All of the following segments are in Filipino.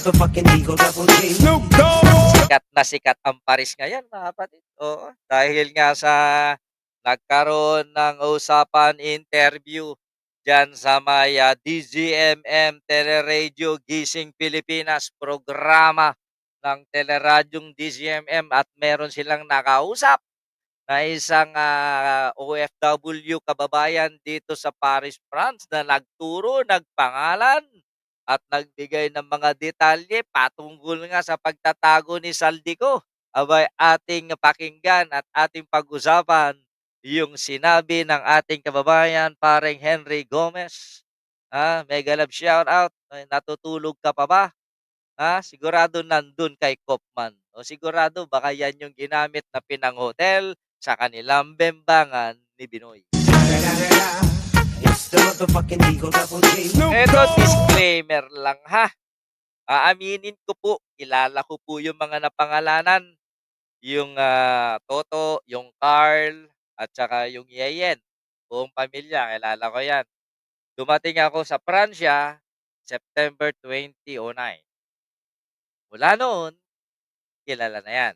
motherfucking Eagle Double G. Snoop Dogg! Sikat na sikat ang Paris ngayon, mga kapatid. Oo, dahil nga sa nagkaroon ng usapan interview dyan sa may DZMM Teleradio Gising Pilipinas programa ng teleradyong DZMM at meron silang nakausap na isang OFW kababayan dito sa Paris, France na nagturo, nagpangalan at nagbigay ng mga detalye patungkol nga sa pagtatago ni Saldico. Abay, ating pakinggan at ating pag-usapan yung sinabi ng ating kababayan, pareng Henry Gomez. Mega love shout out. Natutulog ka pa ba? Sigurado nandun kay Kopman. O sigurado baka yan yung ginamit na pinang-hotel sa kanilang bembangan ni Binoy. It's the motherfucking Eagle Double G. Ito, disclaimer lang ha. Aaminin ko po, kilala ko po yung mga napangalanan. Yung Toto, yung Carl, at saka yung Yeyen. Buong pamilya, kilala ko yan. Dumating ako sa Pransya, September 2009. Mula noon, kilala na yan.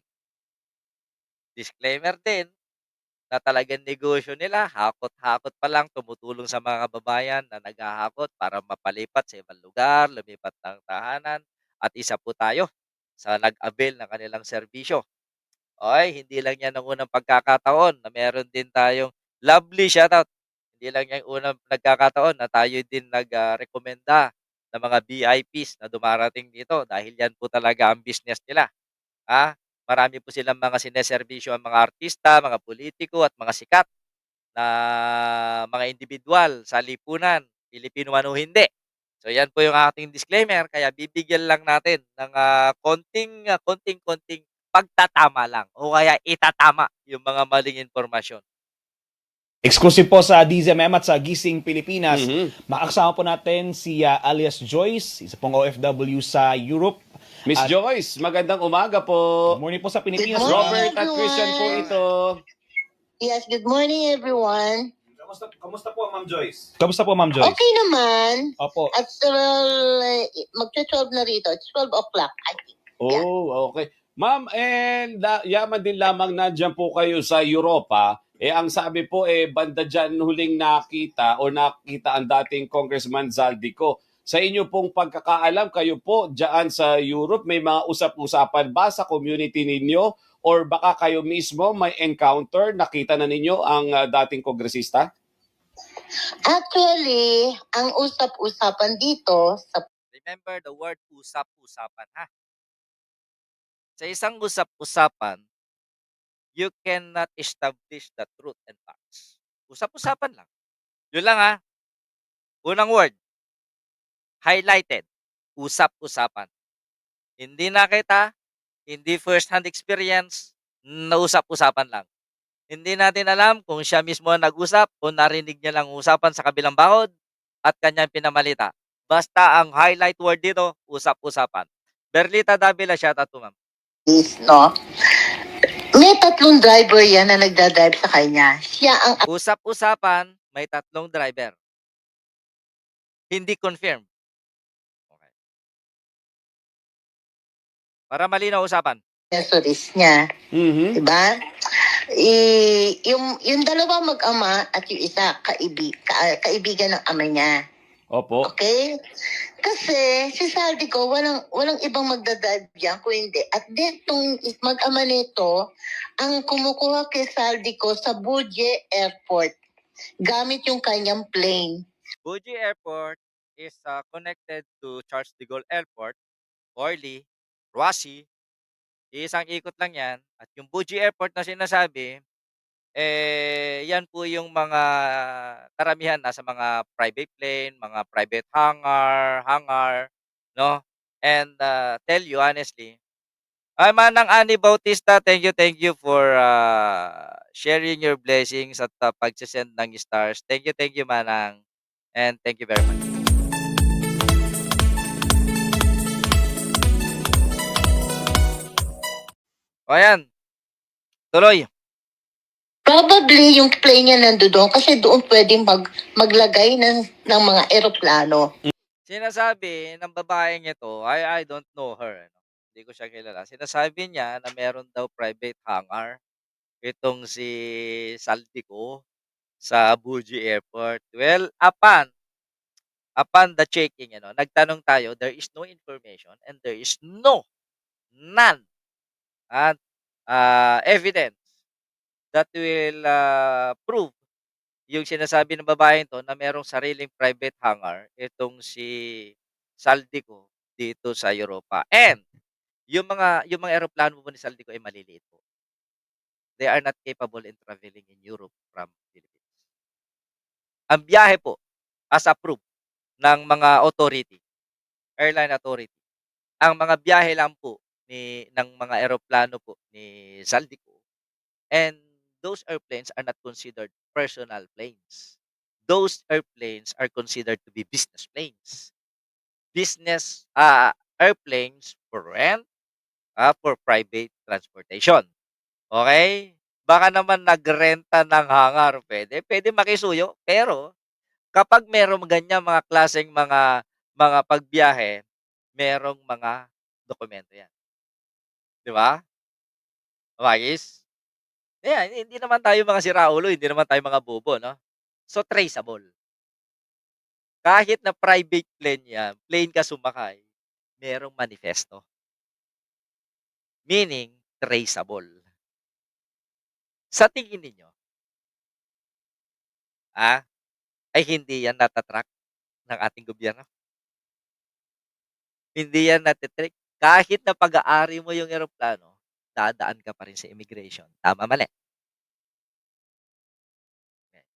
Disclaimer din na talagang negosyo nila, hakot-hakot pa lang, tumutulong sa mga kababayan na naghahakot para mapalipat sa ibang lugar, lumipat ng tahanan, at isa po tayo sa nag-avail ng kanilang serbisyo. Okay, hindi lang yan ang unang pagkakataon na meron din tayong lovely shoutout. Hindi lang yan unang nagkakataon na tayo din nag-rekomenda ng mga VIPs na dumarating dito dahil yan po talaga ang business nila. Marami po silang mga sineserbisyo ang mga artista, mga politiko at mga sikat na mga individual sa lipunan, Pilipino man o hindi. So yan po yung ating disclaimer, kaya bibigyan lang natin ng konting pagtatama lang o kaya itatama yung mga maling impormasyon. Exclusive po sa DZMM at sa Gising Pilipinas. Makakasama po natin si alias Joyce, isa pong OFW sa Europe. Miss Joyce, magandang umaga po. Good morning po sa Pilipinas. Good morning, Robert at Christian po ito. Yes, good morning everyone. Kamusta po, Ma'am Joyce? Kamusta po, Ma'am Joyce? Okay naman. Opo. At magto-12 na rito. It's 12 o'clock, I think. Oh, okay. Ma'am, and yaman din lamang nandiyan po kayo sa Europa. Ang sabi po, banda dyan huling nakita ang dating Congressman Zaldico. Sa inyo pong pagkakaalam, kayo po dyan sa Europe, may mga usap-usapan ba sa community ninyo? Or baka kayo mismo may encounter, nakita na ninyo ang dating kongresista? Actually, ang usap-usapan dito sa Remember the word usap-usapan, ha? Sa isang usap-usapan, you cannot establish the truth and facts. Usap-usapan lang. Yun lang, ha? Unang word, highlighted, usap-usapan. Hindi nakita, hindi first-hand experience, nausap-usapan lang. Hindi natin alam kung siya mismo ang nag-usap o narinig niya lang usapan sa kabilang bakod at kanyang pinamalita. Basta ang highlight word dito, usap-usapan. Berlita Davila, shout out to ma'am. no? May 3 driver yan na nagdadrive sa kanya. Siya ang Usap-usapan, may 3 driver. Hindi confirmed. Okay. Para malinaw usapan. accessories niya. Mhm. Diba? Yung dalawa mag-ama at yung isa kaibigan ng ama niya. Opo. Okay? Kasi si Saldico, walang ibang magdadrive diyan kung hindi. At ditong mag-ama nito, ang kumukuha kay Saldico sa Bourget Airport gamit yung kanyang plane. Bourget Airport is connected to Charles de Gaulle Airport, Orly, Roissy. Isang ikot lang yan. At yung Bourget Airport na sinasabi, yan po yung mga karamihan nasa mga private plane, mga private hangar, no? And tell you honestly, Manang Ani Bautista, thank you for sharing your blessings at pagsisend ng stars. Thank you, Manang. And thank you very much. O yan. Tuloy. Probably yung plane niya nandoon kasi doon pwedeng maglagay ng mga eroplano. Sinasabi ng babaeng ito, I don't know her, ano, hindi ko siya kilala. Sinasabi niya na meron daw private hangar itong si Saldico sa Buji Airport. Well, upon the checking, nagtanong tayo, there is no information and there is none at evidence that will prove yung sinasabi ng babaeng 'to na merong sariling private hangar itong si Saldico dito sa Europa. And yung mga eroplano po ni Saldico ay maliliit po. They are not capable in traveling in Europe from Philippines. Ang biyahe po as approved ng mga authority, airline authority. Ang mga biyahe lang po ng mga eroplano po ni Saldico, and those airplanes are not considered personal planes. Those airplanes are considered to be business planes. Business airplanes for rent, for private transportation. Okay? Baka naman nagrenta ng hangar, pwede makisuyo, pero kapag merong ganyan mga klaseng mga pagbiyahe, merong mga dokumento 'yan, 'di ba? Umayos? Ayan, hindi naman tayo mga siraulo, hindi naman tayo mga bobo, 'no? So, traceable. Kahit na private plane 'yan, plane ka sumakay, merong manifesto, meaning traceable. Sa tingin ninyo, ah, ay hindi 'yan nata-track ng ating gobyerno? Hindi 'yan nate-track. Kahit na pag-aari mo yung eroplano, dadaan ka pa rin sa immigration, tama, mali?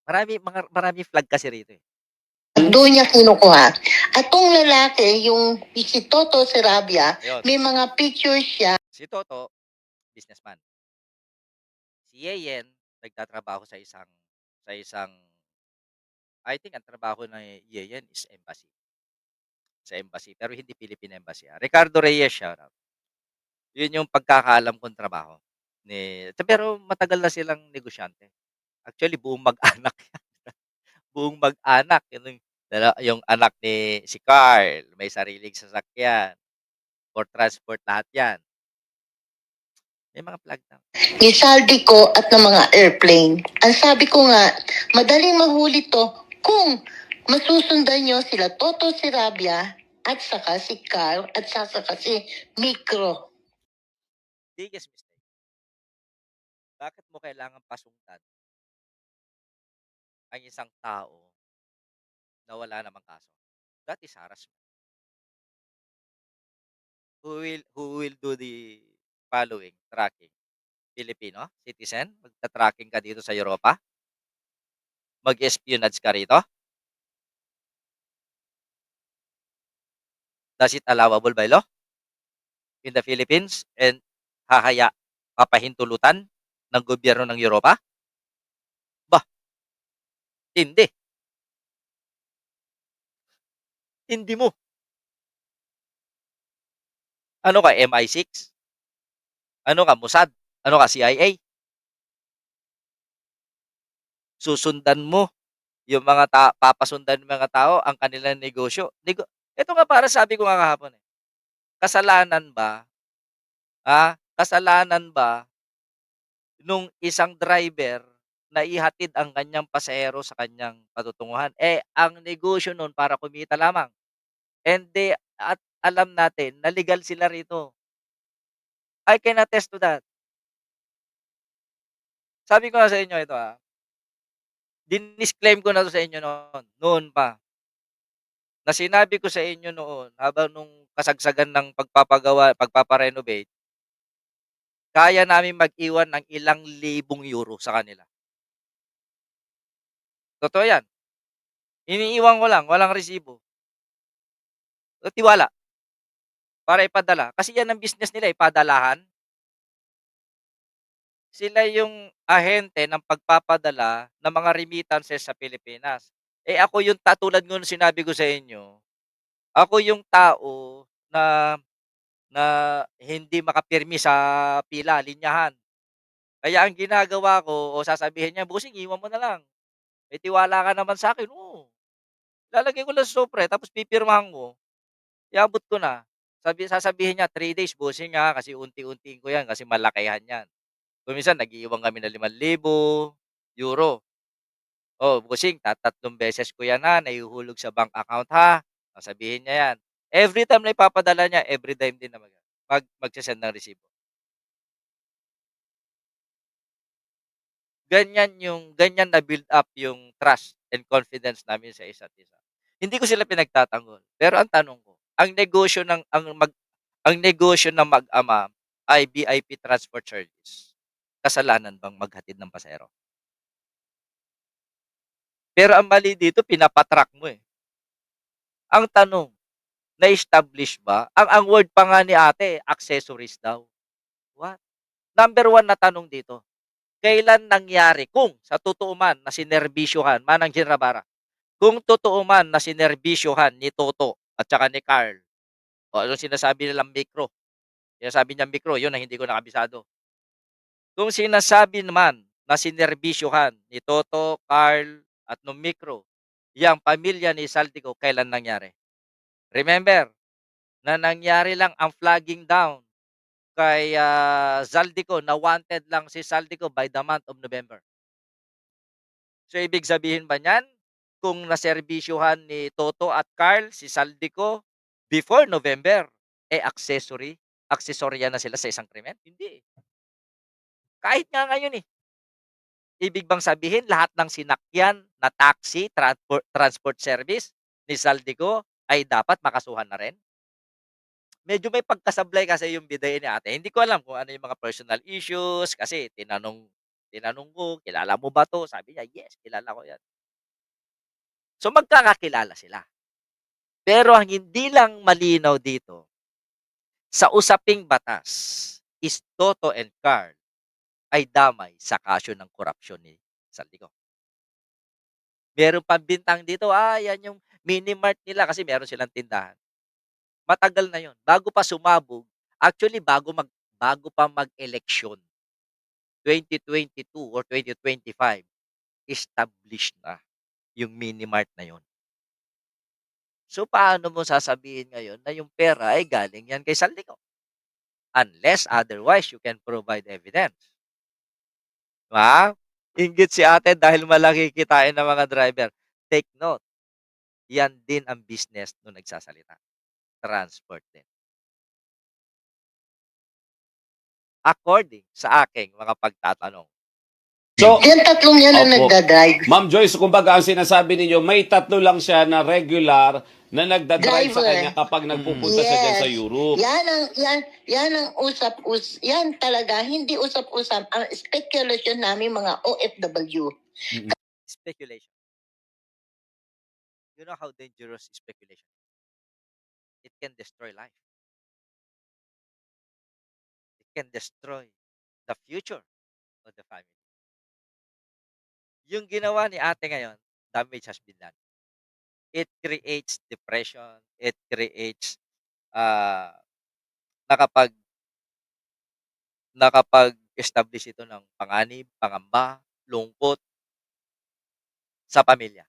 Maraming flag kasi rito, eh. Doon niya kinukuha. At tong lalaki, yung si Toto Serabia, Ayun, may mga pictures siya. si Toto, businessman. Si Yeyen, nagtatrabaho sa isang I think ang trabaho ni Yeyen is embassy, sa embassy, pero hindi Philippine Embassy, Ricardo Reyes, shoutout. Yun yung pagkakaalam kong trabaho pero matagal na silang negosyante. Actually, buong mag-anak yan, buong mag-anak, yung anak ni si Carl, may sariling sasakyan, for transport lahat yan. May mga flag na. Ni Saldico at ng mga airplane. Ang sabi ko nga, madaling mahuli to kung masusundan nyo sila Toto Serabia at saka si Carl at saka si Micro. Biggest mistake. Bakit mo kailangan pasundan ang isang tao na wala namang kaso? That is harassment. Who will do the following tracking? Filipino citizen, magta-tracking ka dito sa Europa? Mag-espionage ka rito? Does it allowable by law in the Philippines and papahintulutan ng gobyerno ng Europa? Bah, hindi. Hindi mo. Ano ka, MI6? Ano ka, Mossad? Ano ka, CIA? Susundan mo yung papasundan ng mga tao ang kanilang negosyo. Ito nga para sabi ko nga kahapon, kasalanan ba, kasalanan ba nung isang driver na ihatid ang kanyang pasahero sa kanyang patutunguhan? Ang negosyo nun para kumita lamang. At alam natin na legal sila rito. I can attest to that. Sabi ko nga sa inyo ito, dinisclaim ko na 'to sa inyo noon pa. Na sinabi ko sa inyo noon habang nung kasagsagan ng pagpapa-renovate, kaya namin mag-iwan ng ilang libong euro sa kanila. Totoo 'yan. Iniiwan ko lang, walang resibo. Tiwala, para ipadala. Kasi 'yan ang business nila, padalahan. Sila yung ahente ng pagpapadala ng mga remittances sa Pilipinas. Ako yung tulad ng sinabi ko sa inyo, ako yung tao na na hindi makapirmi sa pila, linyahan. Kaya ang ginagawa ko o sasabihin niya, "Bossing, iwan mo na lang. May tiwala ka naman sa'kin." Oo, Lalagay ko lang sa sobre tapos pipirmahan ko, iabot ko na. Sasabihin niya 3 days bossing, kasi unti-untiin ko 'yan kasi malakihan 'yan. Kung minsan nag-iiwan kami ng ₱5,000. "Oh, bossing tatatlong beses ko 'yan, nahihuhulog sa bank account, ha." Sasabihin niya 'yan. Everytime na ipapadala niya, everytime din na magse-send ng resibo. Ganyan na-build up yung trust and confidence namin sa isa't isa. Hindi ko sila pinagtatanggol, pero ang tanong ko, ang negosyo ng mag-ama ay VIP transport service. Kasalanan bang maghatid ng pasahero? Pero ang mali dito pinapatrack mo, eh. Ang tanong, na-establish ba? Ang word pa nga ni ate, accessories daw. What? Number 1 na tanong dito, kailan nangyari kung sa totoo man na sinerbisyohan, Manang Jean Rabara, kung totoo man na sinerbisyohan ni Toto at saka ni Carl, o anong sinasabi nilang micro, sinasabi niyang micro, yun ang hindi ko nakabisado. Kung sinasabi naman na sinerbisyohan ni Toto, Carl at nung micro, yang pamilya ni Saldico, kailan nangyari? Remember, na nangyari lang ang flagging down kay Zaldico, na wanted lang si Zaldico by the month of November. So, ibig sabihin ba niyan, kung naserbisyuhan ni Toto at Carl si Zaldico before November, accessorya na sila sa isang krimen? Hindi, eh. Kahit nga ngayon, eh. Ibig bang sabihin lahat ng sinakyan na taxi, transport service ni Zaldico ay dapat makasuhan na rin? Medyo may pagkasablay kasi yung bidaye ni ate. Hindi ko alam kung ano yung mga personal issues kasi tinanong ko, "Kilala mo ba 'to?" Sabi niya, "Yes, kilala ko 'yan." So, magkakakilala sila. Pero ang hindi lang malinaw dito, sa usaping batas is Toto and Carl ay damay sa kaso ng korapsyon ni Saldico. Meron pang bintang dito, yan yung mini-mart nila kasi meron silang tindahan. Matagal na 'yon, bago pa sumabog, actually bago pa mag-eleksyon, 2022 or 2025, established na yung mini-mart na 'yon. So, paano mo sasabihin ngayon na yung pera ay galing yan kay Saldico? Unless otherwise you can provide evidence. 'Di ba? Inggit si ate dahil malaki kitain ng mga driver. Take note, yan din ang business nung nagsasalita, transport din. According sa aking mga pagtatanong. So, Yan tatlong yan ang opo. nagdadrive. Ma'am Joyce, kumbaga ang sinasabi ninyo, may tatlo lang siya na regular na nagdadrive sa Driver. kanya kapag nagpupunta siya dyan sa Europe. Yan ang yan talaga, hindi usap-usap. Ang speculation namin mga OFW. Speculation. You know how dangerous is speculation? It can destroy life. It can destroy the future of the family. Yung ginawa ni ate ngayon, damage has been done. It creates depression. It creates uh, nakapag nakapag-establish ito ng panganib, pangamba, lungkot sa pamilya.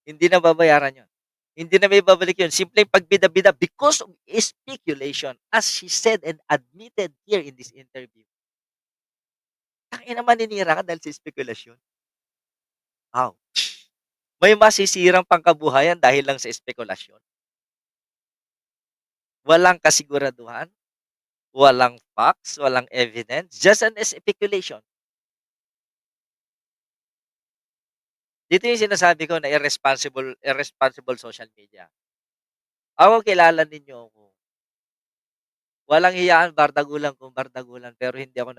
Hindi na babayaran 'yon. Hindi na may babalik 'yon. Simpleng pagbida-bida because of speculation, as she said and admitted here in this interview. Tangina, maninira ka dahil sa spekulasyon. Ouch! May masisirang pangkabuhayan dahil lang sa spekulasyon. Walang kasiguraduhan, walang facts, walang evidence, just an speculation. Dito yung sinasabi ko na irresponsible social media. Ako, kilala ninyo ako. Walang hiyaan, bardagulan kung bardagulan, pero hindi ako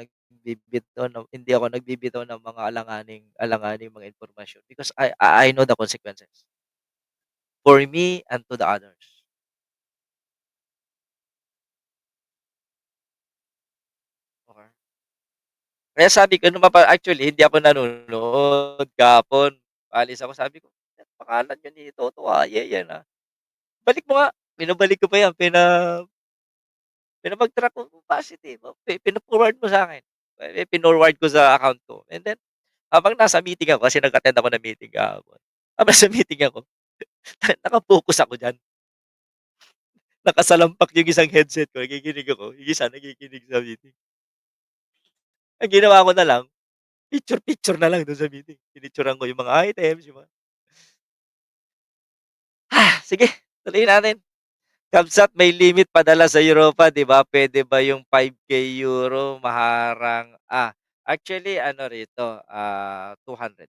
nagbibitaw ng mga alanganing mga impormasyon because I know the consequences. For me and to the others. Okay. Kaya sabi ko actually hindi ako nanonood kahapon. Paalis ako, sabi ko, "Pangalan yun ni Toto, yan, Balik mo nga." Binabalik ko pa yan, pinapag-track ko kung positive, pina-forward mo sa'kin. Pinorward ko sa account ko and then habang nasa meeting ako kasi nag-attend ako ng meeting kahapon. Habang nasa meeting ako, naka-focus ako diyan. Nakasalampak yung isang headset ko, nakikinig ako, yung isa nakikinig sa meeting. Ang ginawa ko na lang, picture-picture na lang dun sa meeting. Pinicturean ko yung mga items, yung mga sige, tuloy natin. Kamsat may limit padala sa Europa, 'di ba? Puwede ba yung 5K euro maharang actually ano rito, 200,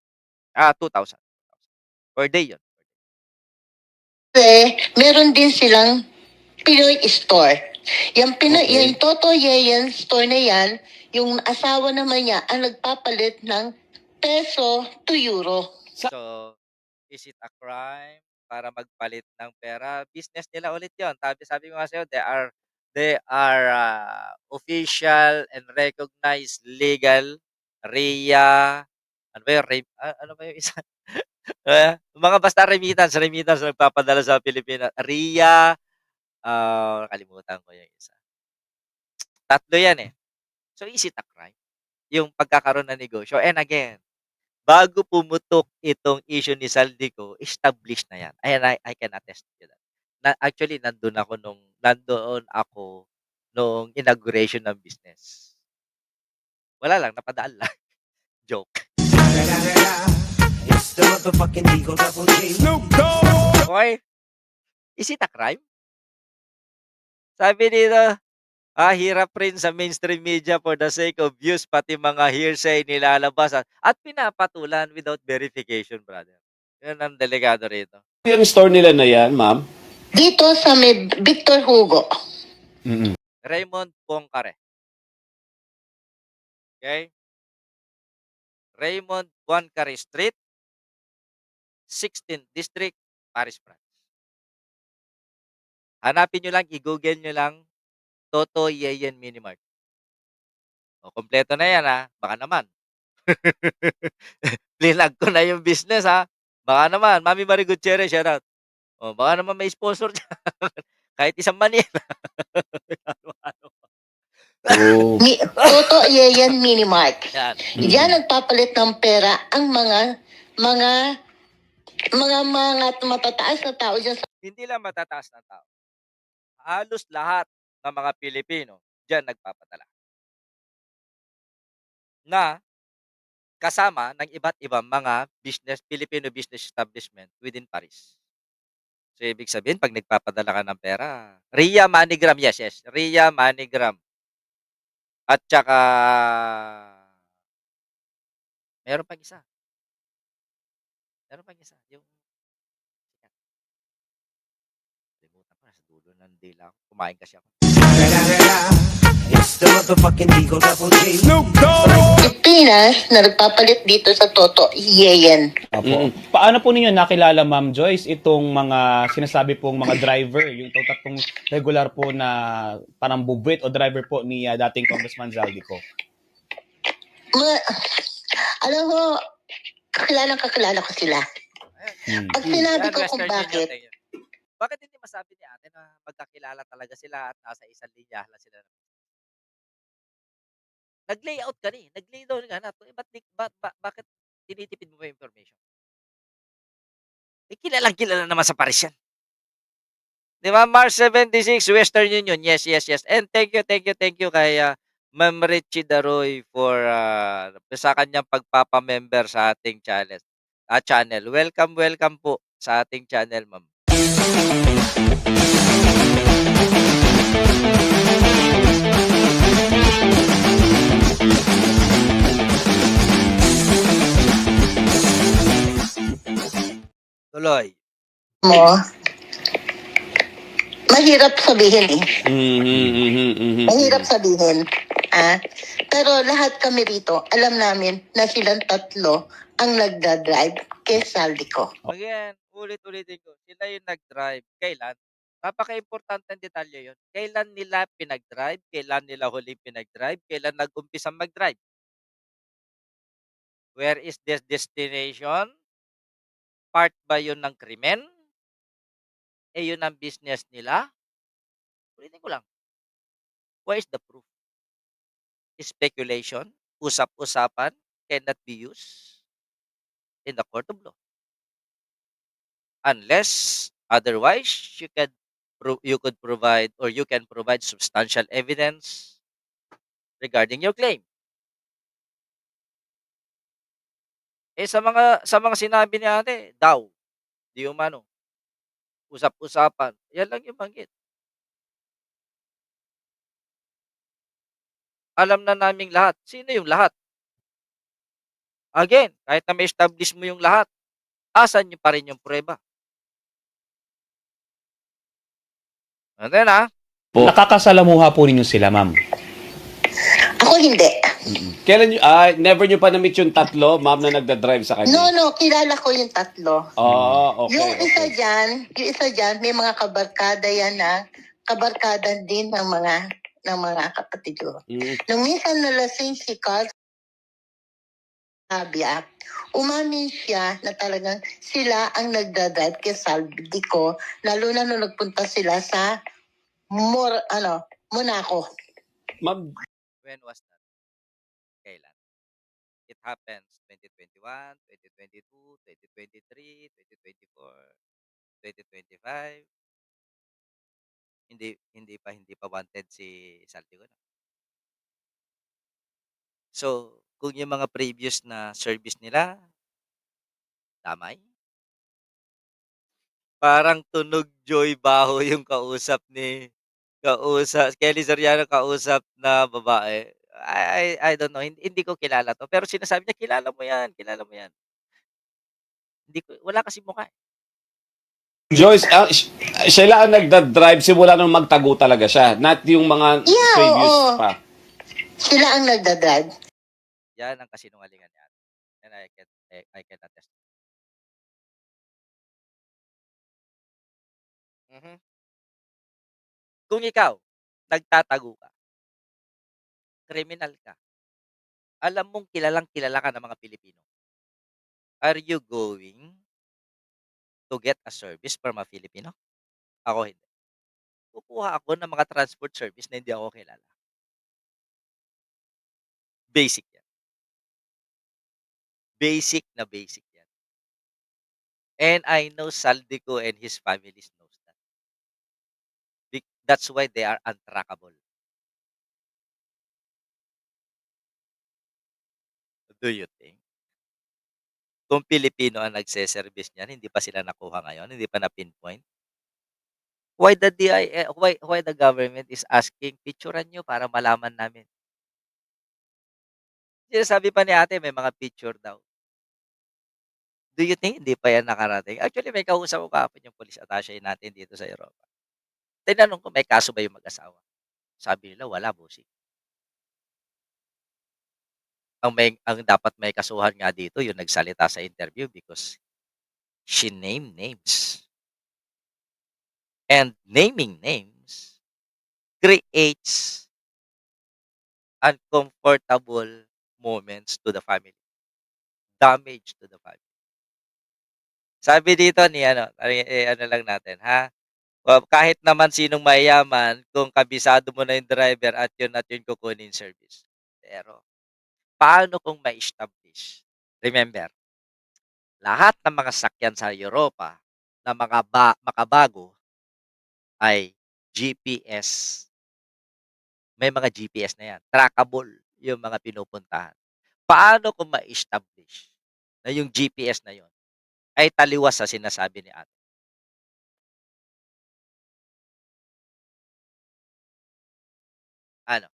2,000 per day yun. Kasi meron din silang Pinoy store. Yung Toto Yeyen store na yan, yung asawa naman niya ang nagpapalit ng peso to euro. So, is it a crime para magpalit ng pera? Business nila ulit yon. Sabi ko nga sa'yo, they are official and recognized legal RIA, ano ba yun, ano ba yung isa? Mga basta remittance nagpapadala sa Pilipinas. RIA, nakalimutan ko yung isa. Tatlo yan eh. So, is it a crime? Yung pagkakaroon ng negosyo. And again, bago pumutok itong issue ni Saldico, established na yan. And I can attest to that. Actually, nandoon ako nung inauguration ng business. Wala lang, napadaan lang. Joke. It's the motherfucking Eagle Double G. Okay? Is it a crime? Sabi dito, hirap rin sa mainstream media for the sake of views, pati mga hearsay nilalabas at pinapatulan without verification, brother. Yun ang delikado rito. Yung store nila na yan, ma'am? Dito sa may Victor Hugo. Raymond Poncare. Okay? Raymond Poncare Street, 16th District, Paris, France. Hanapin nyo lang, i-google nyo lang, Toto Yeyen Minimart. O, kompleto na yan baka naman. Linag ko na yung business Baka naman, Mami Marie Gutierrez, shout out. O, baka naman may sponsor dyan. Kahit isang Manila. Oh. Toto Yeyen Minimart. Yan. Diyan nagpapalit ng pera ang mga matataas na tao dyan sa Hindi lang matataas na tao. Halos lahat ng mga Pilipino dyan nagpapadala. Na kasama ng iba't ibang mga Filipino business establishment within Paris. So, ibig sabihin, pag nagpapadala ka ng pera, RIA MoneyGram, yes, RIA MoneyGram. At saka, meron pang isa. Yung, limutan ko, nasa dulo ng dila ko. Kumain kasi ako. It's the motherfucking Eagle Double G. Pilipinas na nagpapalit dito sa Toto Yeyen. Opo. Paano po ninyo nakilala, Ma'am Joyce, itong mga sinasabi pong mga driver, yung tatlong regular po na parang bubwit o driver po ni dating Congressman Zaldico? Alam mo, kakilala ko sila. Pag sinabi ko kung Western Union, bakit, thank you. Bakit hindi masabi ni ate na magkakilala talaga sila at nasa isang linya lang sila? Nag-layout ka nag-lay down ka na. Bakit tinitipid mo pa yung information? Kilalang-kilala naman sa Paris yan. Di ba? March 76, Western Union. Yes. And thank you kay Ma'am Richie Daroy for sa kanyang pagpapamember sa ating channel. Welcome po sa ating channel, ma'am. Tuloy. mo, mahirap sabihin Mahirap sabihin. Pero lahat kami rito, alam namin na silang tatlo ang nagdadrive kay Saldico. Again, ulit-ulitin ko. Sila yung nag-drive. Kailan? Napaka-importante ang detalye yun. Kailan nila pinag-drive? Kailan nila huling pinag-drive? Kailan nag-umpisang mag-drive? Where is this destination? Part ba yun ng krimen? Yun ang business nila? Ulitin ko lang. Where is the proof? Speculation, usap-usapan, cannot be used in the court of law. unless otherwise you could provide or you can provide substantial evidence regarding your claim. Sa mga sinabi ni ate, daw, di umano, usap-usapan, yan lang yung banggit. Alam na naming lahat. Sino yung lahat? Again, kahit na ma-establish mo yung lahat, asan niyo pa rin yung pruweba? And then, Po. Nakakasalamuha po ninyo sila, ma'am. Ako hindi. Kailan never nyo pa na-meet yung tatlo, ma'am, na nagda-drive sa kanya? No, kilala ko yung tatlo. Okay, Yung isa okay. dyan, may mga kabarkada yan na kabarkada din ng mga kapatid ko. Mm. Nung minsan nalasing si Carl Sabia, umamin siya na talagang sila ang nagdadrive kay Saldi ko, lalo na nung nagpunta sila sa Monaco. Ma'am, when was that? Kailan? It happens 2021, 2022, 2023, 2024, 2025. Hindi pa wanted si Saldico. So, kung yung mga previous na service nila, damay. Parang tunog Joy Baho yung kausap Kelly Soriano kausap na babae. I don't know, hindi ko kilala 'to, pero sinasabi niya, kilala mo 'yan." Hindi ko wala kasing mukha, eh. Joyce, siya lang ang nagda-drive simula nung magtago talaga siya, not yung mga Yeah, previous oo. pa. Sila ang nagdadrive. Yan ang kasinungalingan niya. And I can attest. Mhm. Kung ikaw, nagtatago ka, kriminal ka, alam mong kilalang-kilala ka ng mga Pilipino, are you going to get a service from a Filipino? Ako hindi. Kukuha ako ng mga transport service na hindi ako kilala. Basic yan. Basic na basic yan. And I know Saldico and his families knows that. That's why they are untrackable. Do you think? Kung Pilipino ang nagse-service niyan, hindi pa sila nakuha ngayon, hindi pa na-pinpoint? Why the why the government is asking, "Picturean niyo para malaman namin." Sinasabi pa ni ate may mga picture daw. Do you think hindi pa yan nakarating? Actually, may kausap ko kahapon yung police attaché natin dito sa Europa. Tinanong ko, "May kaso ba yung mag-asawa?" Sabi nila, "Wala, bossing." Ang dapat may kasuhan nga dito yung nagsalita sa interview because she named names. And naming names creates uncomfortable moments to the family. Damage to the family. Sabi dito ni ano lang natin, ha? Kahit naman sinong mayayaman, kung kabisado mo na yung driver at yun kukunin service. Pero, paano kung ma-establish? Remember, lahat ng mga sakyan sa Europa na mga makabago ay GPS. May mga GPS na yan. Trackable yung mga pinupuntahan. Paano kung ma-establish na yung GPS na yun ay taliwas sa sinasabi ni ate? Ano?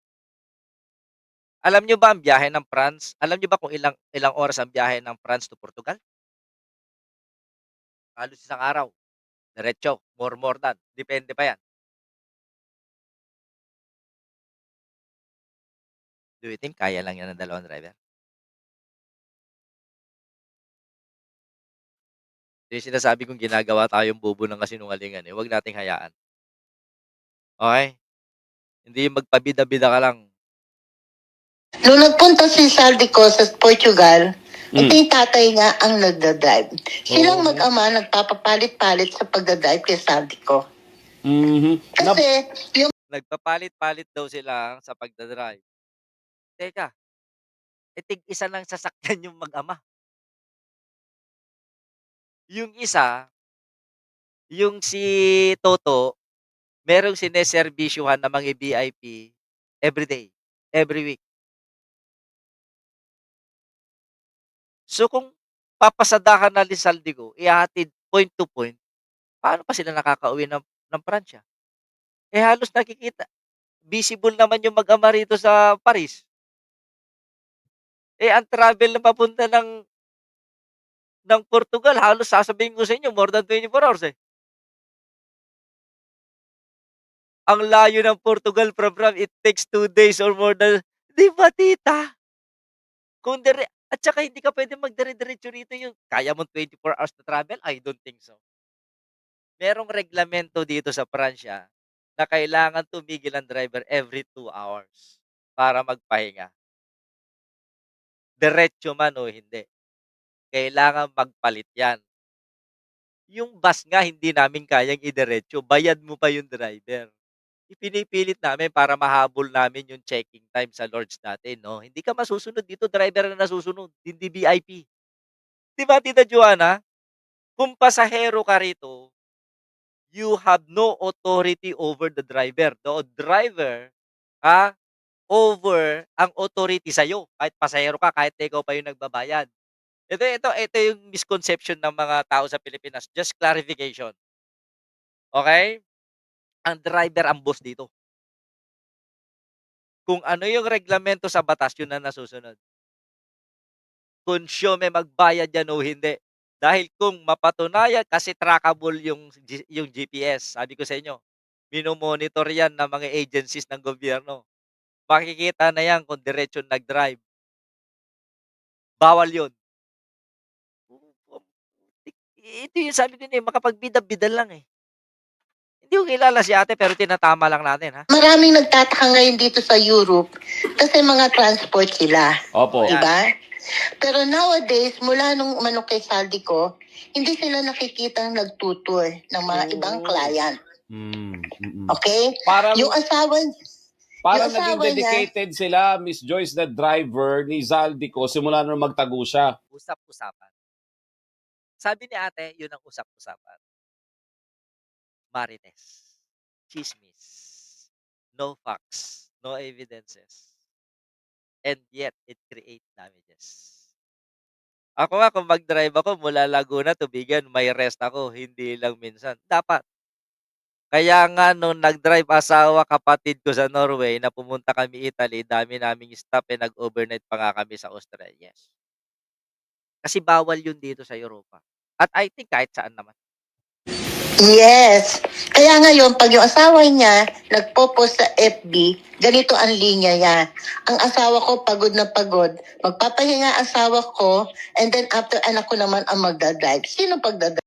Alam niyo ba ang biyahe ng France? Alam niyo ba kung ilang ilang oras ang biyahe ng France to Portugal? Halos isang araw. Diretso, more than. Depende pa yan. Do you think kaya lang yan ng dalawang driver? Yung sinasabi kong ginagawa tayong bobo ng kasinungalingan, eh, wag nating hayaan. Okay? Hindi yung magpabida-bida ka lang. Nung nagpunta si Saldico sa Portugal, ito Mm. yung tatay nga ang nagdadrive. Silang Oo. mag-ama nagpapapalit-palit sa pagdadrive kay Saldico. Mhm. Kasi yung Nagpapalit-palit daw sila sa pagdadrive. Teka, tig-isa lang sasakyan yung mag-ama. Yung isa, Yung si Toto, merong sineserbisyuhan na mga VIP everyday, every week. So kung papasadahan na ni Saldico, ihahatid point to point, paano pa sila nakakauwi ng Pransya? Eh, halos nakikita visible naman yung mag-ama rito sa Paris. Eh, ang travel na papunta ng Portugal halos sasabihin ko sa inyo more than 24 hours, eh. Ang layo ng Portugal from Ram, it takes 2 days or more than 'di ba tita? Kung at saka hindi ka puwedeng magdire-diretso rito yung kaya mong 24 hours na travel? I don't think so. Merong reglamento dito sa Pransya na kailangan tumigil ang driver every 2 hours para magpahinga. Diretso man o hindi, kailangan magpalit 'yan. Yung bus nga hindi namin kayang idiretso, bayad mo pa yung driver. Ipinipilit namin para mahabol namin yung checking time sa lords natin 'no. Hindi ka masusunod dito, driver na nasusunod, hindi VIP. 'Di ba, Tita Joanna? Kung pasahero ka rito, you have no authority over the driver. The driver, over ang authority sa'yo. Kahit pasahero ka, kahit na ikaw pa yung nagbabayad. Ito yung misconception ng mga tao sa Pilipinas. Just clarification, okey? Ang driver ang boss dito. Kung ano yung reglamento sa batas, yun ang nasusunod. Konsyome magbayad yan o hindi. Dahil kung mapatunayan kasi trackable yung GPS, sabi ko sa inyo, mino-monitor yan ng mga agencies ng gobyerno. Makikita na yan kung diretsong nag-drive. Bawal yun. Ito yung sabi ko na, makapagbida-bida lang, eh. Hindi ko kilala si ate pero tinatama lang natin, ha? Maraming nagtataka ngayon dito sa Europe kasi mga transport sila. Opo. Yan. Diba? Pero nowadays, mula nung umano kay Saldico, hindi sila nakikitang nagtutour ng mga ibang client. Okay? Parang Yung asawa, parang yung naging asawa niya, dedicated sila, Miss Joyce, na driver ni Zaldico simula nung magtago siya. Usap-usapan. Sabi ni ate, yun ang usap-usapan. Marites. Chismis. No facts. No evidences. And yet, it create damages. Ako nga, kung mag-drive ako mula Laguna to Bigan, may rest ako, hindi lang minsan. Dapat. Kaya nga nung nag-drive asawa, kapatid ko sa Norway, na pumunta kami Italy, dami naming stop, eh, nag-overnight pa nga kami sa Austria. Yes. Kasi bawal yun dito sa Europa. At I think kahit saan naman. yes. Kaya ngayon, pag yung asawa niya nagpo-post sa FB, ganito ang linya niya. Ang asawa ko pagod na pagod. Magpapahinga asawa ko, and then after anak ko naman ang magdadrive. Sino pagdadrive?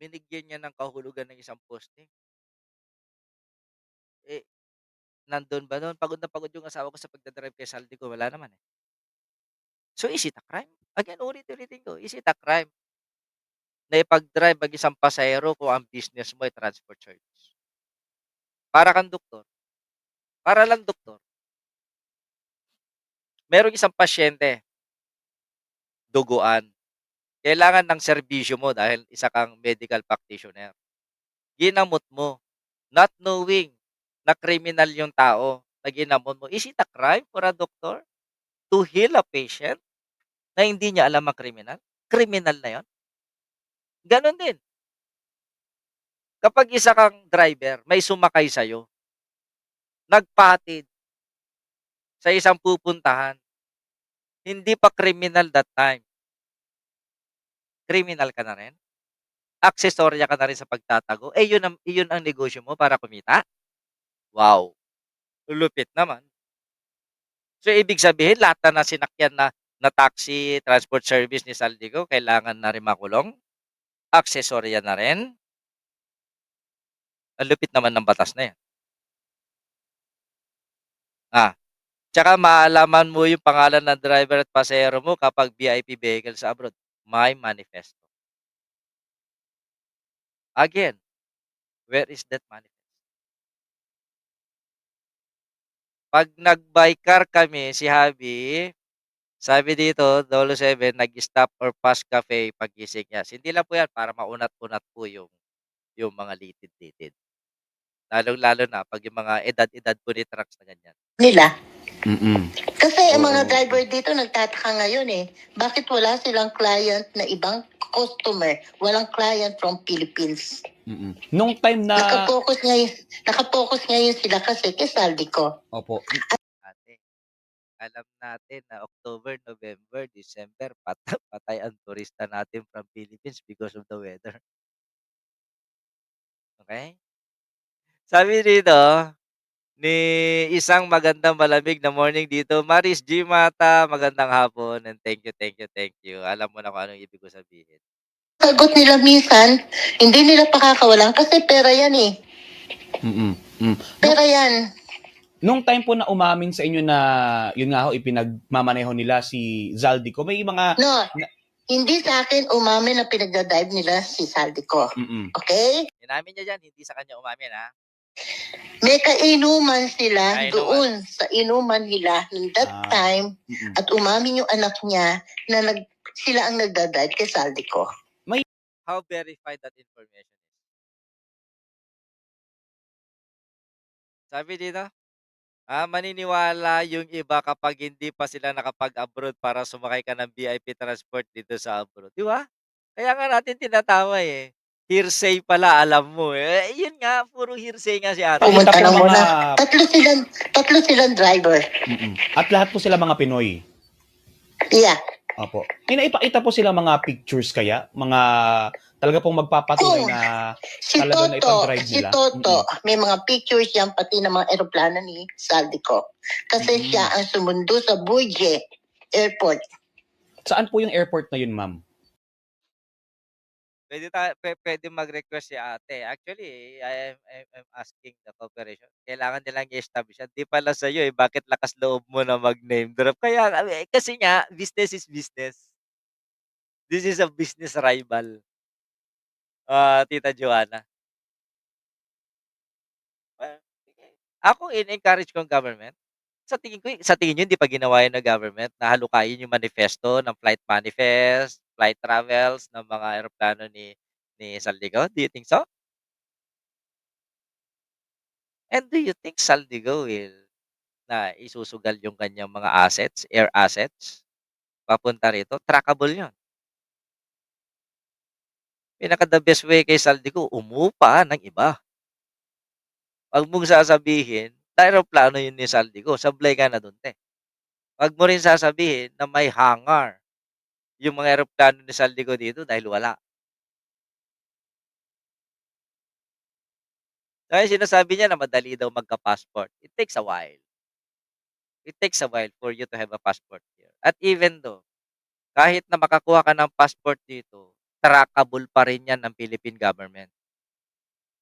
Binigyan niya ng kahulugan ng isang posting. Eh, nandun ba nun? Pagod na pagod yung asawa ko sa pagdadrive kay Saldi ko. Wala naman, eh. So, is it a crime? Again, ulit-ulitin ko, is it a crime na ipag-drive ang isang pasahero kung ang business mo ay transport service? Para kang doktor. Para lang doktor. Merong isang pasyente, duguan. Kailangan ng serbisyo mo dahil isa kang medical practitioner. Ginamot mo, not knowing na kriminal yung tao na ginamot mo. Is it a crime for a doctor to heal a patient na hindi niya alam ang kriminal? Kriminal na yon. Ganon din. Kapag isa kang driver, may sumakay sa'yo, nagpahatid sa isang pupuntahan, hindi pa criminal that time. Criminal ka na rin? Aksesorya ka na rin sa pagtatago? Eh, yun ang negosyo mo para kumita? Wow! Lupit naman. So, ibig sabihin, lahat na sinakyan na taxi, transport service ni Saldico, kailangan na rin makulong? Aksesorya na rin? Ang lupit naman ng batas na yan. Tsaka maalaman mo yung pangalan ng driver at pasahero mo kapag VIP vehicle sa abroad. May manifesto. Again, where is that manifesto? Pag nag-by car kami, si Habi, Sabi dito, Dolo7, nag-stop or pass cafe pagising niya. Hindi lang po yan para maunat-unat po yung mga litid-litid. Lalong-lalo na pag yung mga edad-edad po ni trucks na ganyan. nila. Mm-mm. Kasi ang mga Oo. driver dito nagtataka ngayon bakit wala silang client na ibang customer? Walang client from Philippines. Mm-mm. Nung time na... Nakapokus ngayon sila kasi kay Saldico. Opo. Ate, alam natin na October, November, December, patay ang turista natin from Philippines because of the weather. Okay? Sabi dito, ni isang magandang malamig na morning dito, Maris G. Mata, magandang hapon and thank you, thank you, thank you. Alam mo na kung anong ibig ko sabihin. Sagot nila minsan, hindi nila pakakawalan kasi pera yan Mm-mm. Mm. Pera yan. Nung time po na umamin sa inyo na yun nga ho, ipinagmamaneho nila si Zaldico, may mga... No, hindi sa akin umamin na pinagdadive nila si Saldico. Mm-mm. Okay? Inamin niya dyan, hindi sa kanya umamin, ha? May kainuman sila Kainuman. doon sa inuman nila that Ah. time Mm-mm. at umamin yung anak niya na sila ang nagdadive kay Saldico. How verified that information is? Sabi dito, maniniwala yung iba kapag hindi pa sila nakapag-abroad para sumakay ka ng VIP transport dito sa abroad. Di ba? Kaya nga natin tinatawag eh. Hearsay pala, alam mo eh. Yun nga, puro hearsay nga si ate. Pakita Pumunta po lang mga... muna. Tatlo silang driver. Mm-mm. At lahat po sila mga Pinoy. Yeah. Opo. May naipakita po sila mga pictures kaya? Mga talaga pong magpapatunay Oh, na Si talaga na ipag-drive Si nila? Toto, may mga pictures yan pati ng mga eroplano ni Saldico. Kasi Mm. siya ang sumundo sa Buje Airport. Saan po yung airport na yun, ma'am? Pwede mag-request si ate. Actually, I'm asking the cooperation. Kailangan nilang i-establish yan. Di pala sa'yo eh. Bakit lakas loob mo na mag-name drop? Kaya, kasi nga, business is business. This is a business rival. Tita Joanna. Well, ako in-encourage ko ang government. Sa tingin niyo hindi pa ginawa 'yan ng government na halukayin yung manifesto ng flight manifest, flight travels ng mga eroplano ni Saldico? Do you think so? And do you think Saldico will na isusugal yung kanyang mga assets, air assets, papunta rito? Trackable 'yun. Pinaka-the best way kay Saldico, umupa ng iba. 'Wag mong sasabihin na eroplano yun ni Saldico, sablay ka na dun, te. 'Wag mo rin sasabihin na may hangar yung mga eroplano ni Saldico dito dahil wala. Kaya sinasabi niya na madali daw magka-passport. It takes a while. It takes a while for you to have a passport here. At even though, kahit na makakuha ka ng passport dito, trackable pa rin yan ng Philippine government.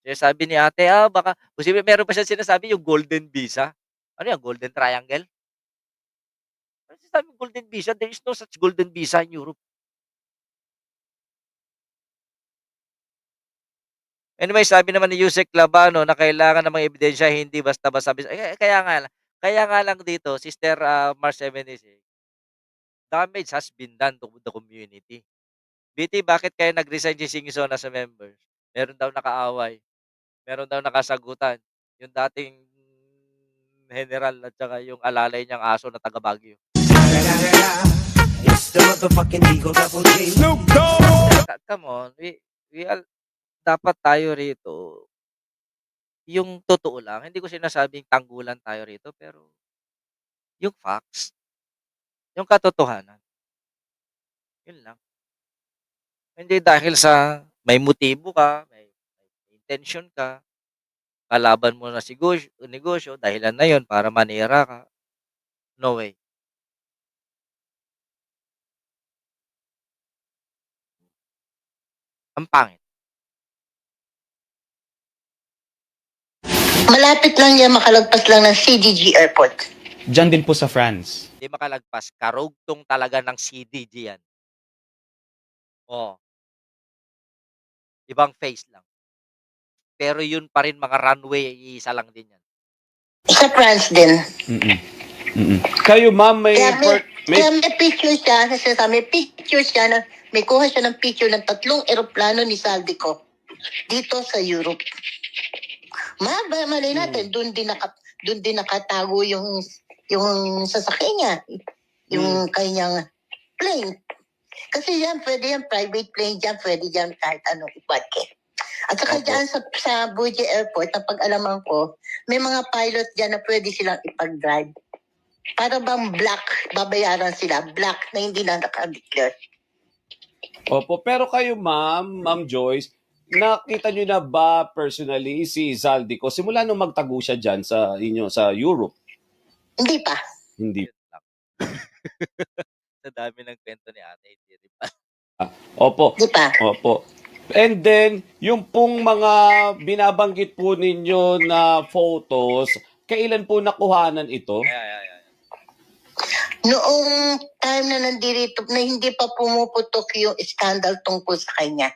Kaya sabi ni ate, baka, posible meron pa siya sinasabi yung golden visa. Ano yan, golden triangle? Ano sinasabi golden visa? There is no such golden visa in Europe. Anyway, sabi naman ni Yusek Labano na kailangan ng mga ebidensya, hindi basta-basta. Kaya nga lang dito, Sister Mars 76, damage has been done to the community. BT, bakit kaya nag-resign si Singzona sa members? Meron daw nakaaway. Meron daw nakasagutan. Yung dating general at saka yung alalay niyang aso na taga Baguio. It's the motherfucking Eagle Double G. Come on, dapat tayo rito, yung totoo lang, hindi ko sinasabing tanggulan tayo rito, pero yung facts, yung katotohanan, yun lang. Hindi dahil sa may motibo ka, may intention ka, kalaban mo na negosyo, dahilan na yun para manira ka. No way. Ang pangit. Malapit lang yan, makalagpas lang ng CDG Airport. Diyan din po sa France. Hindi makalagpas. Karugtong talaga ng CDG yan. Oo. Ibang face lang. Pero yun pa rin mga runway, isa lang din yan. Sa France din. Mm-mm. Mm-mm. Kayo, ma'am, may Kaya May, Kaya may picture siya, may picture siya, may kuha siya ng picture ng 3 eroplano ni Saldico dito sa Europe. Mali natin, doon din nakatago yung sasakyan niya, yung kanyang plane. Kasi pwede yan, private plane dyan, pwede dyan kahit ano ipatke. At saka Opo. dyan sa Buje Airport, na pag-alaman ko, may mga pilot dyan na pwede silang ipag-drive. Para bang black, babayaran sila, black na hindi na naka-declare. Opo, pero kayo Ma'am Joyce, nakita nyo na ba personally si Zaldico simula nung magtago siya dyan sa inyo sa Europe? Hindi pa. Hindi. Yun lang. Sa dami ng kwento ni ate, hindi rin pa. Opo. Hindi pa. Opo. And then, yung pong mga binabanggit po ninyo na photos, kailan po nakuhanan ito? Ayan. Noong time na nandito, na hindi pa pumuputok yung scandal tungkol sa kanya.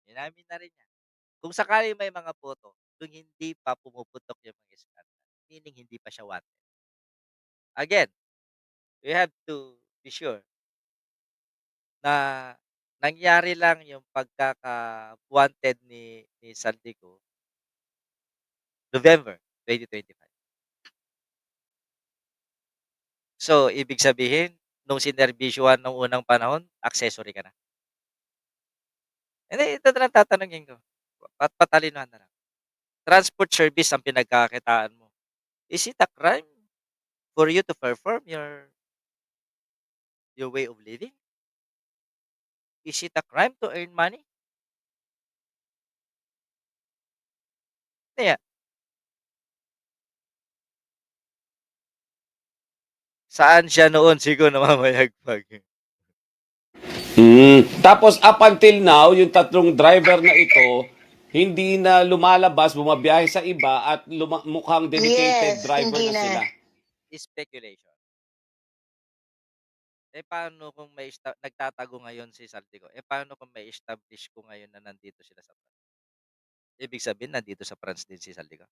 Inamin na rin niya. Kung sakali may mga photo, kung hindi pa pumuputok yung mga scandal, meaning hindi pa siya wanted. Again, we have to be sure na nangyari lang yung pagkaka-wanted ni Saldico November 2025. So, ibig sabihin, nung sinerbisyuhan nung unang panahon, accessory ka na. Hindi, ito na lang tatanungin ko. Patalinuhan na lang. Transport service ang pinagkakitaan mo. Is it a crime for you to perform your way of living? Is it a crime to earn money? Kaya, saan siya noon siguro namamayagpag? Tapos up until now, yung 3 driver na ito, hindi na lumalabas, bumabiyahe sa iba at mukhang dedicated Yes, driver hindi na na. sila. Speculation. Paano kung nagtatago ngayon si Saldico? Paano kung may establish ko ngayon na nandito sila sa France? Ibig sabihin, nandito sa France din si Saldico.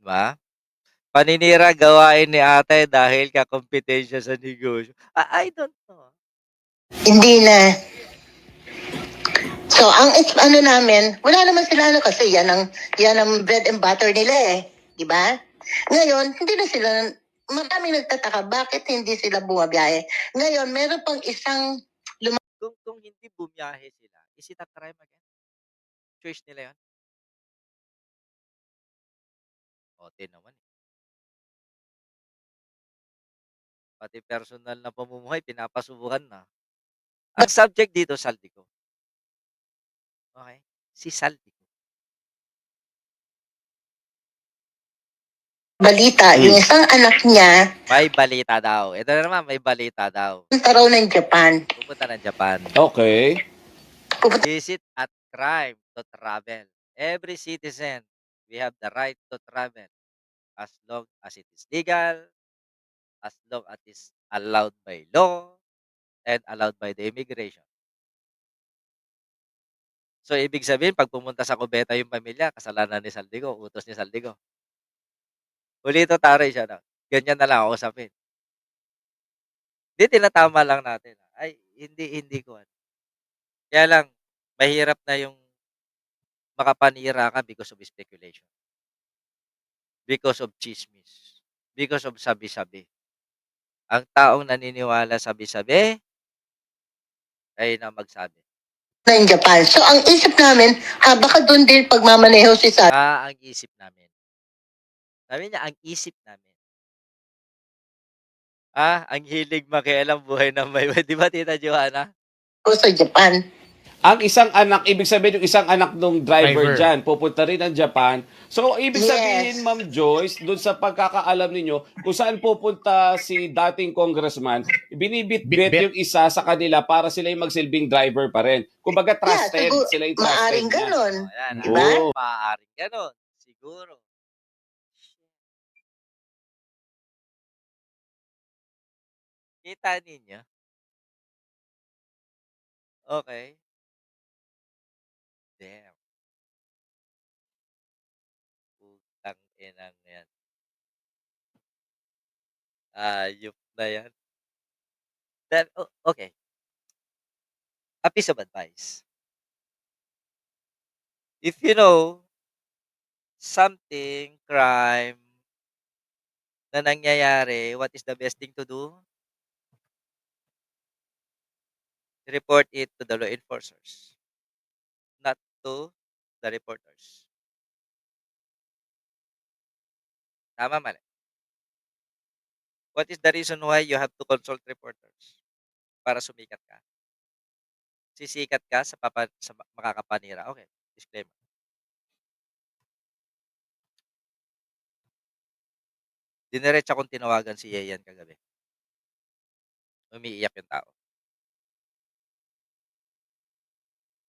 Diba? Paninira gawain ni ate dahil kakompetensya sa negosyo. I don't know. Hindi na. So, ang namin, wala naman sila kasi yan ang bread and butter nila eh. Di ba? Ngayon, hindi na sila, maraming nagtataka, bakit hindi sila bumabiyahe? Ngayon, meron pang isang Kung hindi bumiyahe sila, is it a crime again? Choice nila yun? O, naman. Pati personal na pamumuhay, pinapasubukan na. Ang subject dito, Saldico. Okay? Si Saldico. balita, yung isang anak niya, May balita daw. Ito na naman, may balita daw. punta raw ng Japan. Pupunta ng Japan. Okay. Is it a crime to travel? Every citizen, we have the right to travel as long as it is legal, as long as it is allowed by law, and allowed by the immigration. So, ibig sabihin, pag pumunta sa kubeta yung pamilya, kasalanan ni Saldico, utos ni Saldico. Ulito taray siya na. Ganyan na lang ako usapin. Hindi, tinatama lang natin. Ay, hindi ko. Kaya lang, mahirap na yung makapanira ka because of speculation. Because of chismis. Because of sabi-sabi. Ang taong naniniwala sabi-sabi, ay na magsabi. ng Japan. So, ang isip namin, baka doon din pagmamaneho si Sal. Ang isip namin. Sabi niya, ang isip namin. Ang hilig makialam buhay ng may. Di ba, Tita Johanna? Sa Japan. Ang isang anak, ibig sabihin yung isang anak ng driver Driver. dyan, pupunta rin ng Japan. So, ibig Yes. sabihin, Ma'am Joyce, doon sa pagkakaalam ninyo, kung saan pupunta si dating congressman, binibitbit Bitbit. yung isa sa kanila para sila yung magsilbing driver pa rin. Kumbaga, trusted. siguro, Sila yung trusted maaring niya. ganon. Ayan. Diba? Oo. Maaaring ganon. Siguro. Kita ninyo? Okay. Damn. Putang inang yan. Hayop na 'yan. Okay, a piece of advice. If you know something, crime na nangyayari, what is the best thing to do? Report it to the law enforcers, not to the reporters. Tama, mali? What is the reason why you have to consult reporters? Para sumikat ka. Sisikat ka sa makakapanira. Okay, disclaimer. Diniretso akong tinawagan si Yeyan kagabi. Umiiyak yung tao.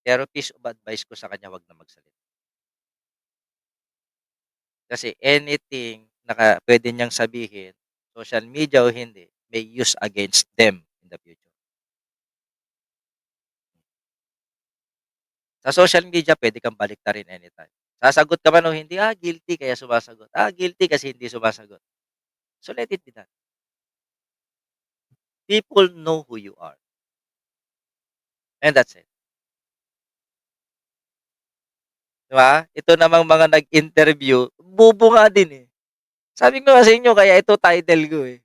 Pero piece of advice ko sa kanya, wag na magsalita. Kasi anything na pwede niyang sabihin, social media o hindi, may use against them in the future. Sa social media, pwede kang baliktarin anytime. Sasagot ka man o hindi, guilty kaya sumasagot. Guilty kasi hindi sumasagot. So let it be done. People know who you are. And that's it. Di ba? Ito namang mga nag-interview, bubo nga din eh. Sabi ko nga sa inyo, kaya ito title ko eh.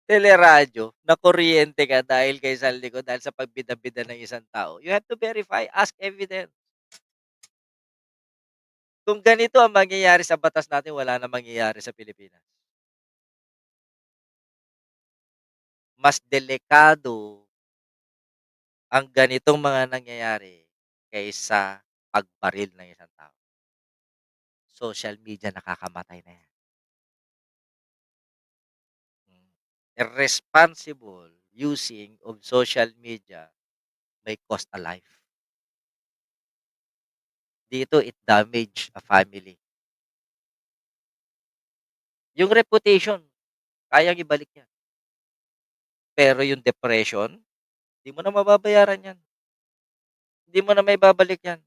Teleradyo, na kuryente ka dahil kay Saldi ko, dahil sa pagbida-bida ng isang tao. You have to verify, ask evidence. Kung ganito ang mangyayari sa batas natin, wala na mangyayari sa Pilipinas. Mas delikado ang ganitong mga nangyayari kaysa pagbaril ng isang tao. Social media nakakamatay na yan. Irresponsible using of social media may cost a life. Dito, it damage a family. Yung reputation, kayang ibalik yan. Pero yung depression, hindi mo na mababayaran yan. Hindi mo na may babalik yan.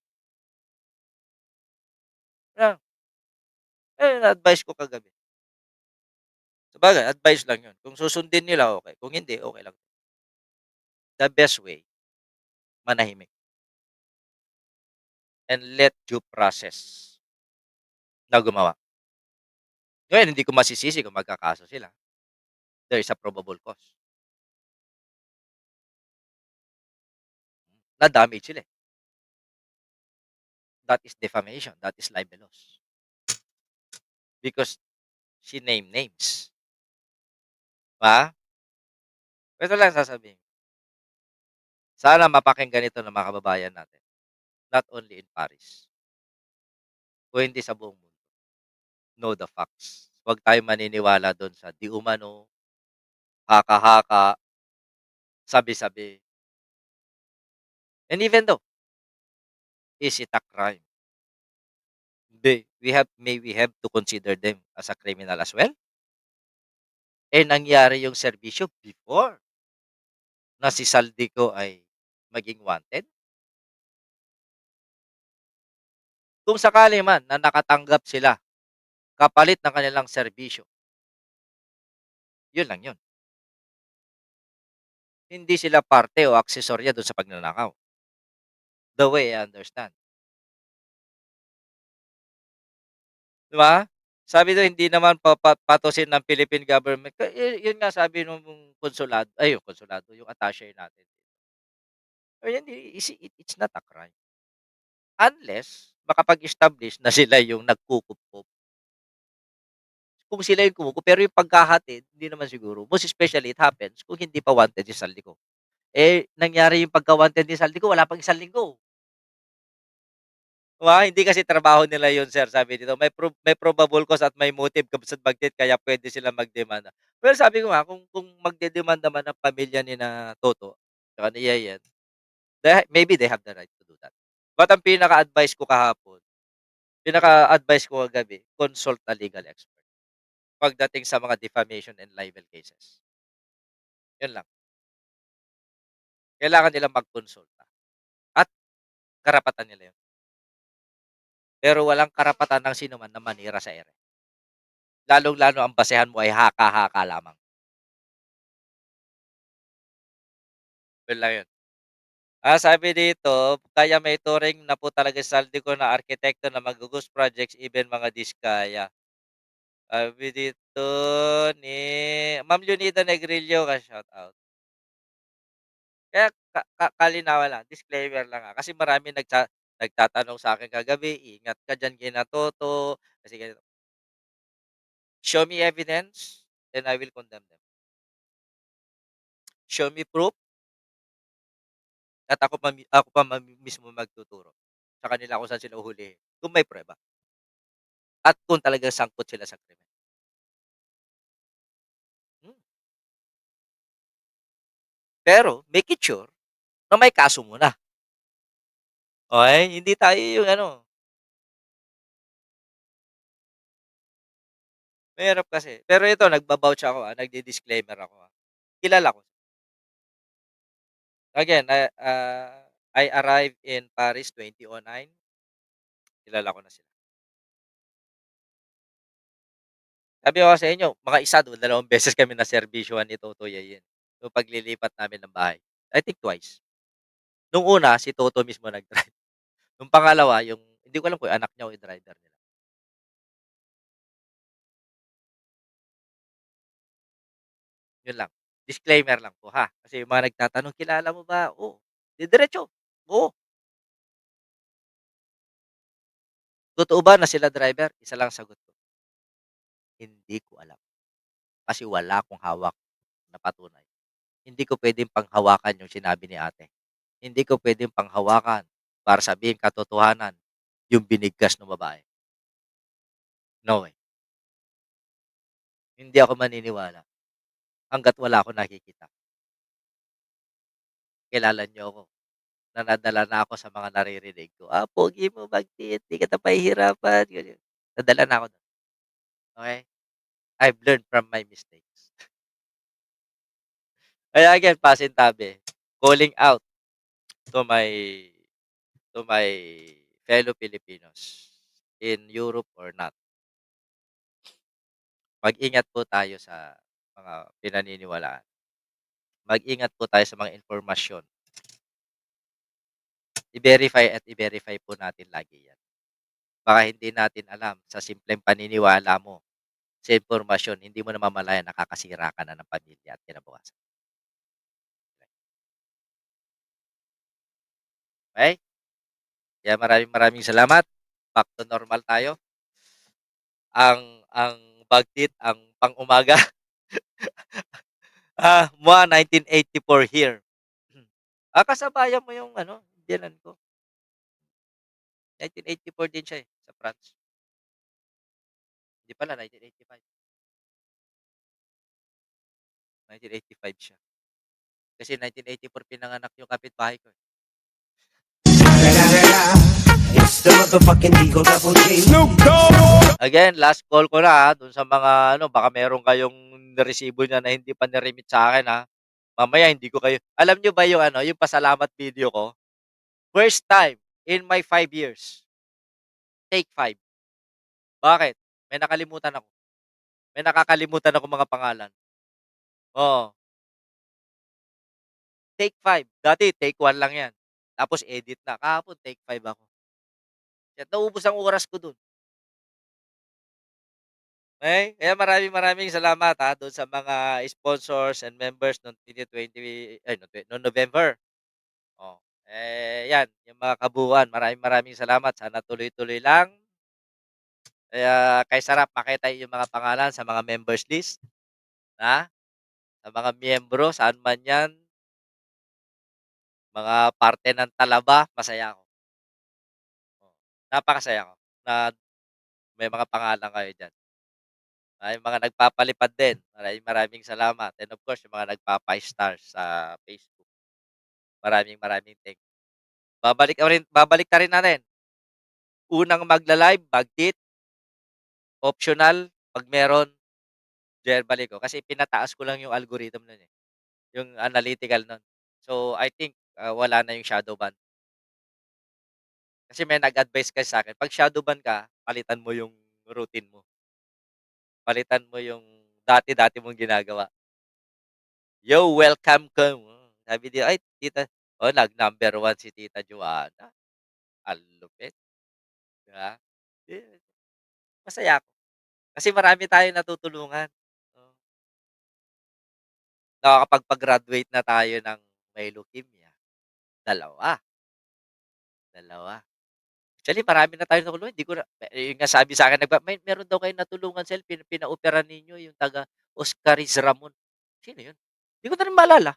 Yan. Na-advise ko kagabi. Sabagay, advice lang yun. Kung susundin nila, okay. Kung hindi, okay lang. The best way, manahimik. And let due process na gumawa. Ngayon, hindi ko masisisi kung magkakaso sila. There is a probable cause. Na-damage sila. That is defamation. That is libelous. Because she named names. Ba? Ito lang sasabihin. Sana mapakinggan ito ng mga kababayan natin. Not only in Paris. Kung hindi sa buong mundo. Know the facts. Huwag tayo maniniwala doon sa di umano, haka-haka, sabi-sabi. And even though, is it a crime? We have to consider them as a criminal as well. Nangyari yung serbisyo before na si Saldico ay maging wanted. Kung sakali man na nakatanggap sila kapalit ng kanilang serbisyo, yun lang yun. Hindi sila parte o aksesorya doon sa pagnanakaw. The way I understand. Di ba? Sabi doon, hindi naman patusin ng Philippine government. Yun nga sabi nung konsulado, yung konsulado, yung attaché natin. It's not a crime. Unless, makapag-establish na sila yung nagkukup. Kung sila yung kumukup, pero yung pagkahatid, hindi naman siguro. Most especially, it happens kung hindi pa wanted si Saldico. Nangyari yung pagka-wanted ni Saldico, wala pang 1 linggo. Hindi kasi trabaho nila yun, sir. Sabi dito, may probable cause at may motive sa bagtit kaya pwede sila magdemanda. Well, sabi ko nga, kung magdedemanda man ang pamilya ni na Toto, saka ni Yayan, maybe they have the right to do that. But ang pinaka-advice ko kahapon, pinaka-advice ko kagabi, consult a legal expert. Pagdating sa mga defamation and libel cases. Yun lang. Kailangan nilang magkonsulta. At karapatan nila yun. Pero walang karapatan ng sino man na manira sa ere. Lalong-lalo ang basehan mo ay haka-haka lamang. Yun lang yun. Sabi dito, kaya may turing na po talaga si Saldico na arkitekto na mag-ghost projects even mga diskaya. Sabi dito ni Ma'am Leonida Negrillo, shoutout. Kaya kalinawan lang, disclaimer lang, kasi marami nagtatanong sa akin kagabi, "Ingat ka diyan kina Toto, kasi ganito." Show me evidence, then I will condemn them. Show me proof at ako pa mismo magtuturo sa kanila kung saan sila uhulihin, kung may pruweba at kung talagang sangkot sila sa krimen. Hmm, pero make it sure na may kaso muna, okey? Hindi tayo yung ano, mahirap kasi. Pero ito nagba-vouch ako, nagdi-disclaimer ako, kilala ko. Again, I arrived in Paris 2009, kilala ko na sila. Sabi ko nga sa inyo, mga isa o dalawang beses kami naserbisyuhan ni Toto Yayin, nung paglilipat namin ng bahay. I think twice. Nung una, si Toto mismo nag-drive. Nung pangalawa, yung hindi ko alam kung yung anak niya o yung driver nila. Yun lang. Disclaimer lang po ha. Kasi yung mga nagtatanong, kilala mo ba? Oo. Diretso. Oo. Totoo ba na sila driver? Isa lang sagot ko. Hindi ko alam. Kasi wala akong hawak na patunay. Hindi ko pwedeng panghawakan yung sinabi ni ate. Hindi ko pwedeng panghawakan para sabihin katotohanan yung binigkas ng babae. No way. Hindi ako maniniwala hangga't wala akong nakikita. Kilala niyo ako. Nadala na ako sa mga naririnig ko. Pogi mo mag-date, di kita pahihirapan, ganyan. Nadala na ako dun, okey? I've learned from my mistakes. Kaya again, pasintabi, calling out to my to my fellow Filipinos in Europe or not, mag-ingat po tayo sa mga pinaniniwalaan. Mag-ingat po tayo sa mga impormasyon. I-verify at i-verify po natin lagi 'yan. Baka hindi natin alam sa simpleng paniniwala mo sa impormasyon, hindi mo namamalayan nakakasira ka na ng pamilya at kinabukasan. Okey? Kaya maraming maraming salamat. Back to normal tayo. Ang bagtit ang pang-umaga, MOA 1984 here. Kasabayan mo yung ano, biyenan ko. 1984 din siya, sa France. Hindi pala 1985, 1985 siya. Kasi 1984 pinanganak yung kapitbahay ko, eh. It's the motherfucking Eagle Double G. Again, last call ko na, dun sa mga ano, baka meron kayong naresibo niyan na hindi pa ni-remit sa'kin, mamaya hindi ko kayo alam niyo ba yung ano, yung pasalamat video ko? First time in my 5 years, take 5. Bakit? May nakalimutan ako. May nakakalimutan akong mga pangalan. Oo, take 5. Dati take 1 lang 'yan, tapos edit na. Kahapon take 5 ako. Kaya naubos ang oras ko dun. Okey, kaya maraming maraming salamat, dun sa mga sponsors and members nung 2020 ay nung November. Oh, 'yan yung mga kabuuan. Maraming maraming salamat. Sana tuloy-tuloy lang. Kaya kay sarap makita yung mga pangalan sa mga members list, na sa mga miyembro saan man 'yan, mga parte ng talaba, masaya ako. Oh, napakasaya ko na may mga pangalan kayo diyan. Yung mga nagpapalipad din, maraming maraming salamat, and of course yung mga nagpapa-stars sa Facebook. Maraming maraming babalik na rin natin. Unang magla-live, Bagtit, optional 'pag meron, verbally ko. Kasi pinataas ko lang yung algorithm nun, eh, yung analytical nun. So, I think, wala na yung shadow ban. Kasi may nag-advice kasi sa'kin, 'pag shadow ban ka, palitan mo yung routine mo. Palitan mo yung dati-dati mong ginagawa. Yo, welcome ka. Sabi niya, "Ay tita" nag-number 1 si Tita Joanna. Ang lupit, 'di ba? Eh, masaya ako kasi marami tayong natutulungan. Oo, nakakapagpa-graduate na tayo ng may leukemia, dalawa, dalawa. Actually marami na tayong natulungan hindi ko na yun nga sabi sa'kin meron daw kayong natulungan sir pinaopera ninyo yung taga Oscaris Ramon. Sino yun? Di ko na rin maalala.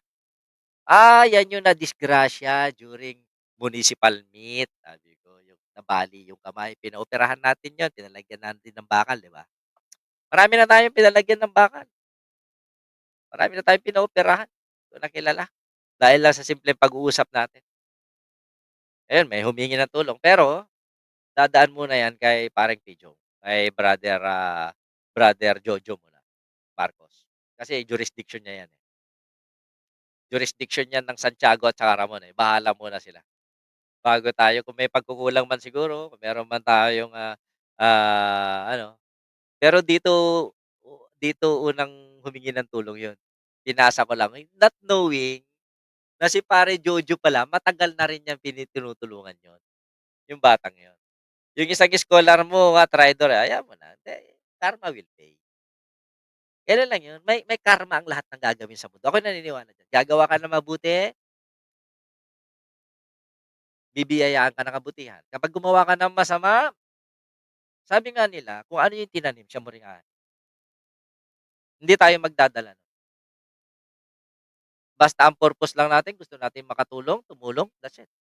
Yan yung nadisgrasya during municipal meet, sabi ko, yung nabali yung kamay. Pinaoperahan natin yun, pinalagyan natin ng bakal, di ba? Marami na tayong pinalagyan ng bakal. Marami na tayong pinaoperahan. Hindi ko na kilala. Dahil lang sa simpleng pag-uusap natin. Ayun, may humingi ng tulong. Pero, dadaan muna yan kay parang Pijo. Kay brother Jojo muna, Marcos. Kasi jurisdiction niya yan. Jurisdiction yan ng Santiago at saka Ramon. Bahala muna sila. Bago tayo kung may pagkukulang man siguro, kung meron man tayong, ano, pero dito unang humingi ng tulong 'yun. Pinasa ko lang, not knowing na si Pare Jojo pala matagal na rin niyang tinutulungan 'yun, yung batang 'yun. Yung isang scholar mo nga traidor, hayaan mo na, karma will pay. Gano'n lang 'yun, may karma ang lahat ng gagawin sa mundo, ako'y naniniwala diyan. Gagawa ka ng mabuti, bibiyayaan ka ng kabutihan. Kapag gumawa ka ng masama, sabi nga nila, kung ano yung tinanim siya mo ring aanin. Hindi tayo magdadala nun. Basta ang purpose lang natin gusto natin makatulong, tumulong, that's it.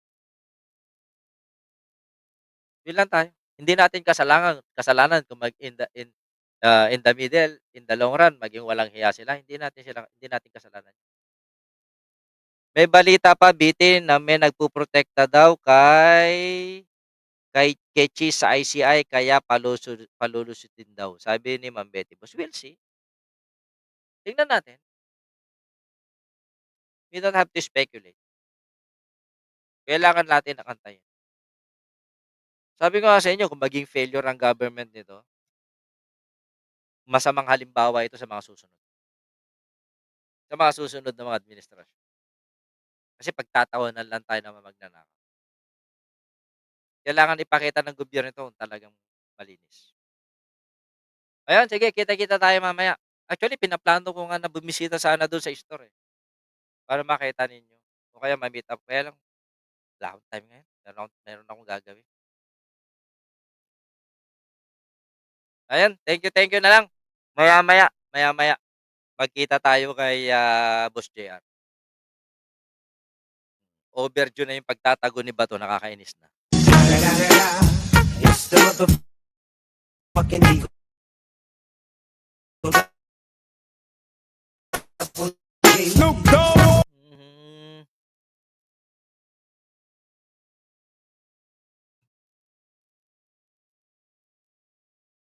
Yun lang tayo. Hindi natin kasalanan kung in the middle, in the long run maging walang hiya sila, hindi natin kasalanan. May balita pa bitin na may nagpoprotekta daw kay Cheese sa ICI kaya palulusutin daw. Sabi ni Ma'am Betty Boss, we'll see. Tingnan natin. We don't have to speculate. Kailangan natin antayin. Sabi ko nga sa inyo, kung maging failure ang government nito, masamang halimbawa ito sa mga susunod. Sa mga susunod na mga administrasyon. Kasi pagtatawanan lang tayo ng mga magnanakaw. Kailangan ipakita ng gobyerno ito kung talagang malinis. Ayun, sige, kita-kita tayo mamaya. Actually, pinaplano ko nga na bumisita sana doon sa store eh. Para makita ninyo. O kaya ma-meet up. Kaya lang, wala akong time ngayon. Meron akong gagawin. Ayan, thank you na lang. Maya-maya, magkita tayo kay Boss JR. Overdue na yung pagtatago ni Bato, nakakainis na. It's the motherfucking Eagle. Snoop Dogg.